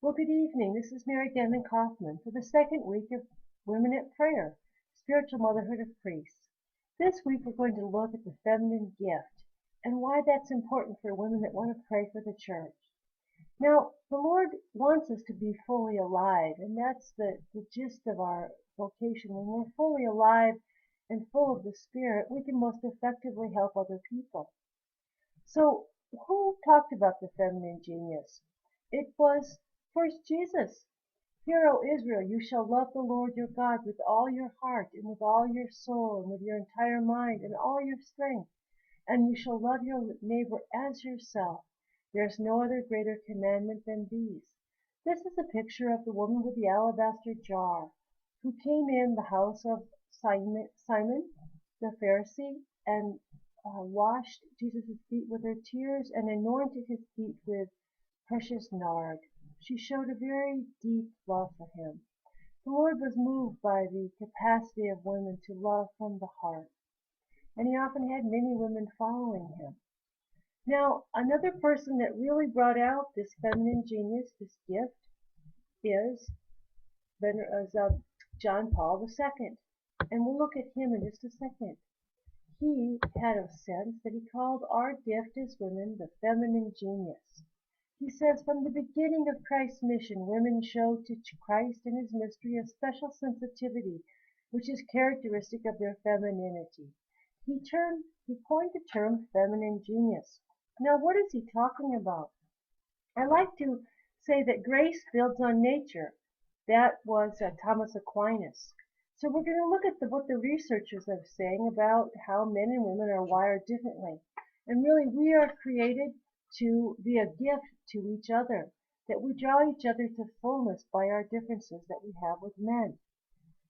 Well, good evening. This is Mary Denman Kaufman for the second week of Women at Prayer, Spiritual Motherhood of Priests. This week we're going to look at the feminine gift and why that's important for women that want to pray for the church. Now, the Lord wants us to be fully alive, and that's the gist of our vocation. When we're fully alive and full of the Spirit, we can most effectively help other people. So, who talked about the feminine genius? It was first Jesus. Hear, O Israel, you shall love the Lord your God with all your heart and with all your soul and with your entire mind and all your strength, and you shall love your neighbor as yourself. There is no other greater commandment than these. This is a picture of the woman with the alabaster jar who came in the house of Simon the Pharisee and washed Jesus' feet with her tears and anointed his feet with precious nard. She showed a very deep love for him. The Lord was moved by the capacity of women to love from the heart, and he often had many women following him. Now, another person that really brought out this feminine genius, this gift, is John Paul II. And we'll look at him in just a second. He had a sense that he called our gift as women the feminine genius. He says, from the beginning of Christ's mission, women showed to Christ and his mystery a special sensitivity, which is characteristic of their femininity. He coined the term feminine genius. Now, what is he talking about? I like to say that grace builds on nature. That was Thomas Aquinas. So we're going to look at what the researchers are saying about how men and women are wired differently. And really, we are created to be a gift to each other, that we draw each other to fullness by our differences that we have with men.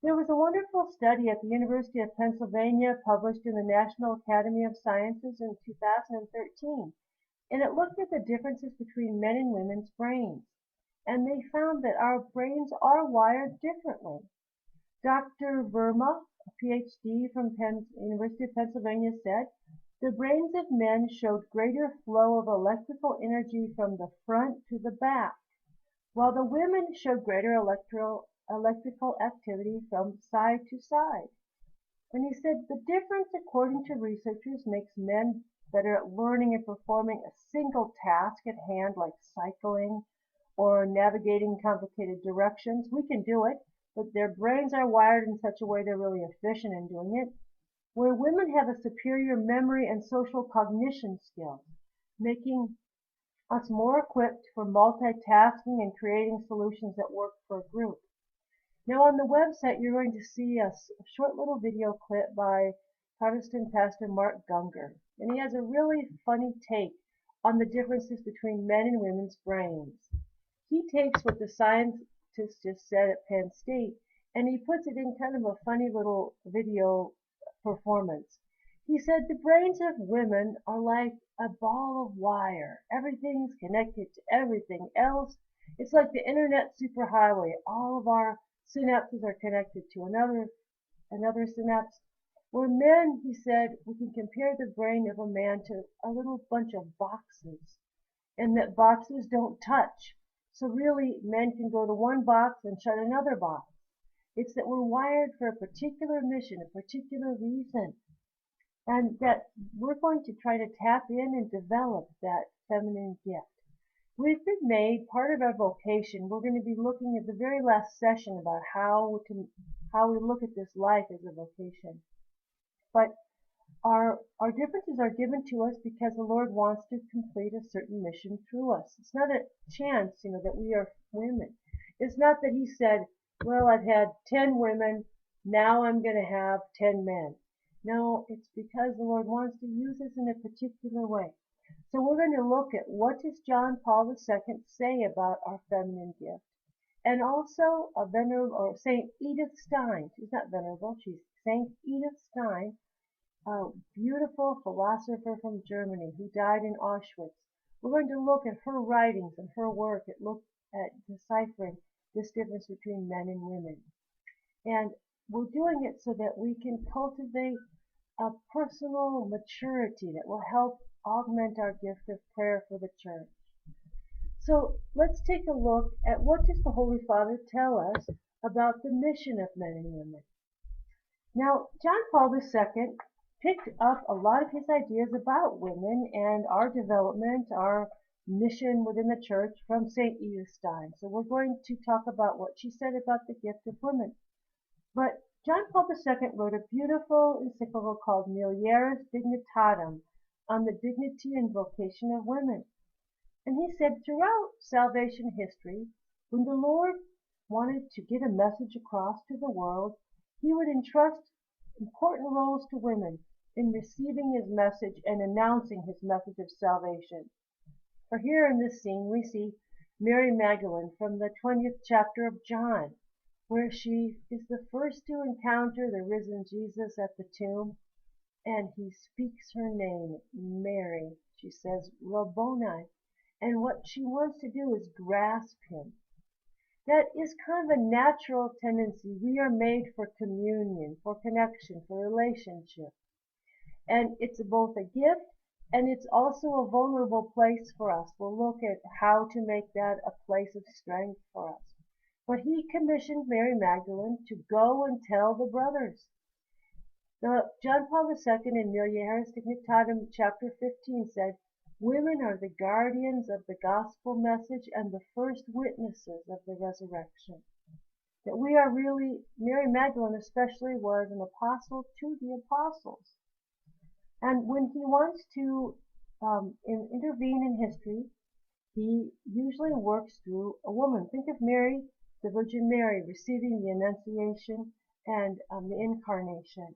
There was a wonderful study at the University of Pennsylvania published in the National Academy of Sciences in 2013, and it looked at the differences between men and women's brains. And they found that our brains are wired differently. Dr. Verma, a PhD from University of Pennsylvania, said, the brains of men showed greater flow of electrical energy from the front to the back, while the women showed greater electrical activity from side to side. And he said the difference, according to researchers, makes men better at learning and performing a single task at hand, like cycling or navigating complicated directions. We can do it, but their brains are wired in such a way they're really efficient in doing it. Where women have a superior memory and social cognition skills, making us more equipped for multitasking and creating solutions that work for a group. Now on the website you're going to see a short little video clip by Protestant pastor Mark Gungor, and he has a really funny take on the differences between men and women's brains. He takes what the scientists just said at Penn State and he puts it in kind of a funny little video performance. He said the brains of women are like a ball of wire. Everything's connected to everything else. It's like the internet superhighway. All of our synapses are connected to another synapse. Where men, he said, we can compare the brain of a man to a little bunch of boxes, and that boxes don't touch. So really, men can go to one box and shut another box. It's that we're wired for a particular mission, a particular reason, and that we're going to try to tap in and develop that feminine gift. We've been made part of our vocation. We're going to be looking at the very last session about how we look at this life as a vocation. But our differences are given to us because the Lord wants to complete a certain mission through us. It's not a chance, that we are women. It's not that he said, well, I've had 10 women, now I'm going to have 10 men. No, it's because the Lord wants to use us in a particular way. So we're going to look at what does John Paul II say about our feminine gift. And also St. Edith Stein. She's not venerable, she's St. Edith Stein, a beautiful philosopher from Germany who died in Auschwitz. We're going to look at her writings and her work at deciphering this difference between men and women. And we're doing it so that we can cultivate a personal maturity that will help augment our gift of prayer for the church. So let's take a look at what does the Holy Father tell us about the mission of men and women. Now, John Paul II picked up a lot of his ideas about women and our development, our mission within the church from St. Edith Stein. So we're going to talk about what she said about the gift of women. But John Paul II wrote a beautiful encyclical called Mulieris Dignitatem on the dignity and vocation of women. And he said throughout salvation history, when the Lord wanted to get a message across to the world, he would entrust important roles to women in receiving his message and announcing his message of salvation. For here in this scene we see Mary Magdalene from the 20th chapter of John, where she is the first to encounter the risen Jesus at the tomb, and he speaks her name, Mary. She says, Rabboni. And what she wants to do is grasp him. That is kind of a natural tendency. We are made for communion, for connection, for relationship. And it's both a gift and it's also a vulnerable place for us. We'll look at how to make that a place of strength for us. But he commissioned Mary Magdalene to go and tell the brothers. John Paul II in Mulieris Dignitatem chapter 15 said, women are the guardians of the gospel message and the first witnesses of the resurrection. That we are really, Mary Magdalene especially was an apostle to the apostles. And when he wants to intervene in history, he usually works through a woman. Think of Mary, the Virgin Mary, receiving the Annunciation and the Incarnation.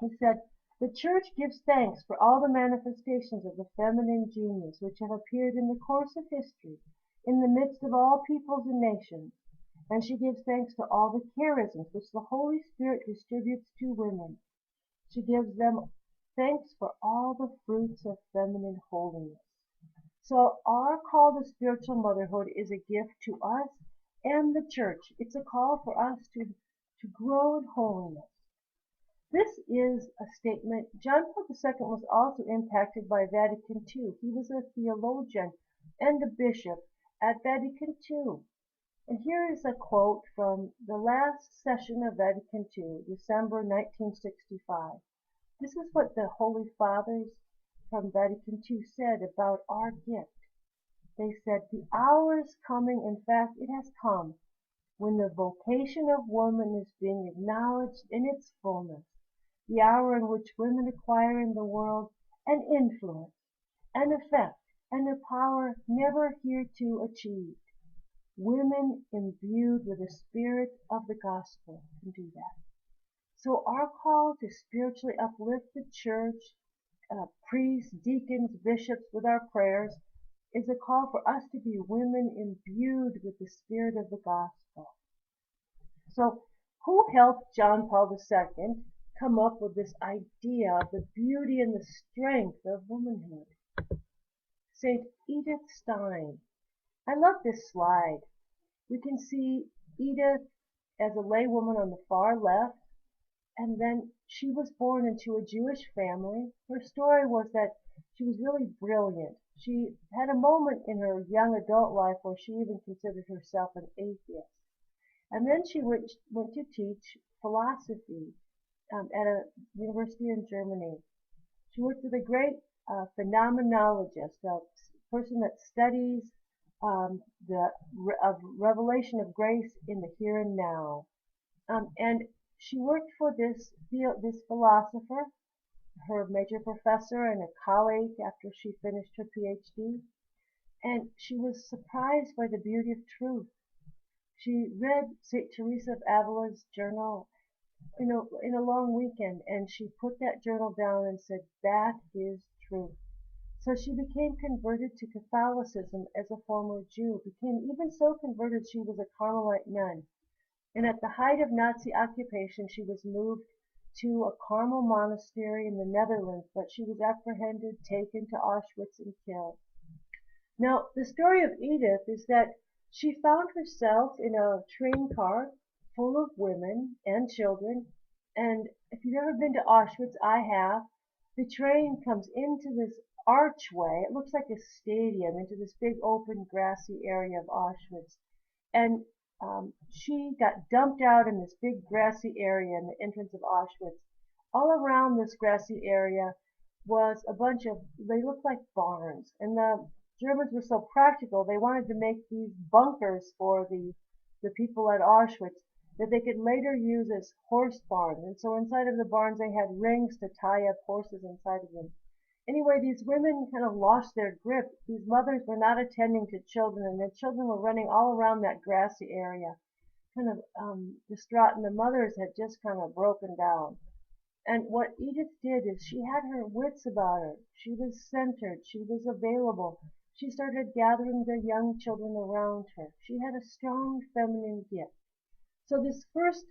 He said, the Church gives thanks for all the manifestations of the feminine genius which have appeared in the course of history, in the midst of all peoples and nations, and she gives thanks to all the charisms which the Holy Spirit distributes to women. She gives them thanks for all the fruits of feminine holiness. So our call to spiritual motherhood is a gift to us and the Church. It's a call for us to grow in holiness. This is a statement. John Paul II was also impacted by Vatican II. He was a theologian and a bishop at Vatican II. And here is a quote from the last session of Vatican II, December 1965. This is what the Holy Fathers from Vatican II said about our gift. They said, the hour is coming, in fact it has come, when the vocation of woman is being acknowledged in its fullness. The hour in which women acquire in the world an influence, an effect, and a power never hereto achieved. Women imbued with the spirit of the gospel can do that. So our call to spiritually uplift the Church, priests, deacons, bishops with our prayers, is a call for us to be women imbued with the spirit of the gospel. So who helped John Paul II come up with this idea of the beauty and the strength of womanhood? St. Edith Stein. I love this slide. We can see Edith as a laywoman on the far left, and then she was born into a Jewish family. Her story was that she was really brilliant. She had a moment in her young adult life where she even considered herself an atheist. And then she went to teach philosophy at a university in Germany. She worked with a great phenomenologist, a person that studies the revelation of grace in the here and now. And she worked for this philosopher, her major professor and a colleague after she finished her PhD. And she was surprised by the beauty of truth. She read St. Teresa of Avila's journal in a long weekend, and she put that journal down and said, that is truth. So she became converted to Catholicism as a former Jew, became even so converted she was a Carmelite nun. And at the height of Nazi occupation, she was moved to a Carmel monastery in the Netherlands, but she was apprehended, taken to Auschwitz, and killed. Now, the story of Edith is that she found herself in a train car full of women and children, and if you've ever been to Auschwitz, I have, the train comes into this archway. It looks like a stadium into this big open grassy area of Auschwitz. And she got dumped out in this big grassy area in the entrance of Auschwitz. All around this grassy area was a bunch of, they looked like barns. And the Germans were so practical, they wanted to make these bunkers for the people at Auschwitz that they could later use as horse barns. And so inside of the barns they had rings to tie up horses inside of them. Anyway, these women kind of lost their grip. These mothers were not attending to children, and their children were running all around that grassy area, kind of distraught, and the mothers had just kind of broken down. And what Edith did is she had her wits about her. She was centered. She was available. She started gathering the young children around her. She had a strong feminine gift. So this first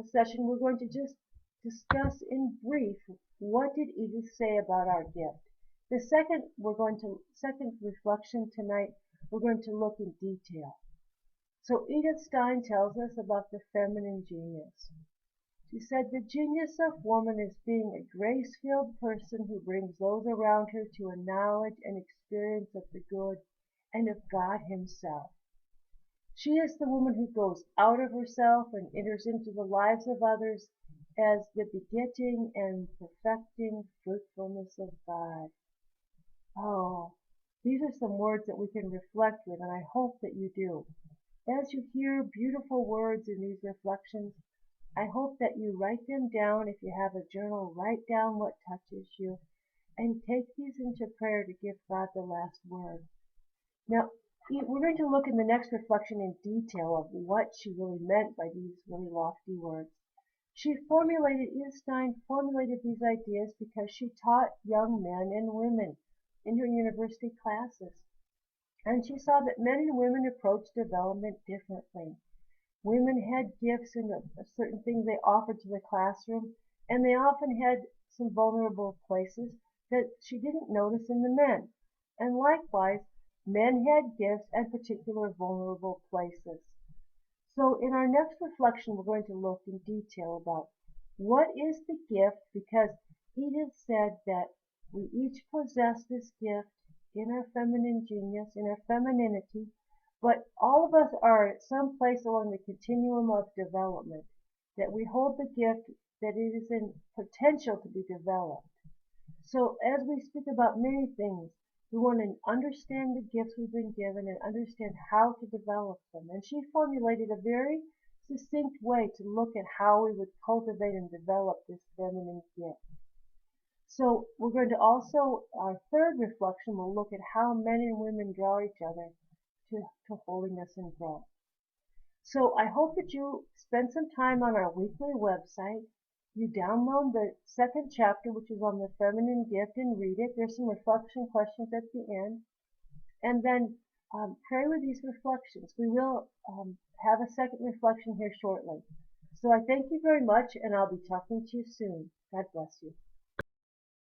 session, we're going to just discuss in brief what did Edith say about our gift. The second reflection tonight, we're going to look in detail. So Edith Stein tells us about the feminine genius. She said, the genius of woman is being a grace-filled person who brings those around her to a knowledge and experience of the good and of God himself. She is the woman who goes out of herself and enters into the lives of others as the begetting and perfecting fruitfulness of God. Oh, these are some words that we can reflect with, and I hope that you do. As you hear beautiful words in these reflections, I hope that you write them down. If you have a journal, write down what touches you and take these into prayer to give God the last word. Now, we're going to look in the next reflection in detail of what she really meant by these really lofty words. Edith Stein formulated these ideas because she taught young men and women in her university classes. And she saw that men and women approached development differently. Women had gifts and certain things they offered to the classroom, and they often had some vulnerable places that she didn't notice in the men. And likewise, men had gifts and particular vulnerable places. So in our next reflection, we're going to look in detail about what is the gift, because Edith said that we each possess this gift in our feminine genius, in our femininity, but all of us are at some place along the continuum of development, that we hold the gift, that it is in potential to be developed. So as we speak about many things, we want to understand the gifts we've been given and understand how to develop them. And she formulated a very succinct way to look at how we would cultivate and develop this feminine gift. So we're going to also, our third reflection, will look at how men and women draw each other to holiness and growth. So I hope that you spend some time on our weekly website. You download the second chapter, which is on the feminine gift, and read it. There's some reflection questions at the end. And then pray with these reflections. We will have a second reflection here shortly. So I thank you very much, and I'll be talking to you soon. God bless you.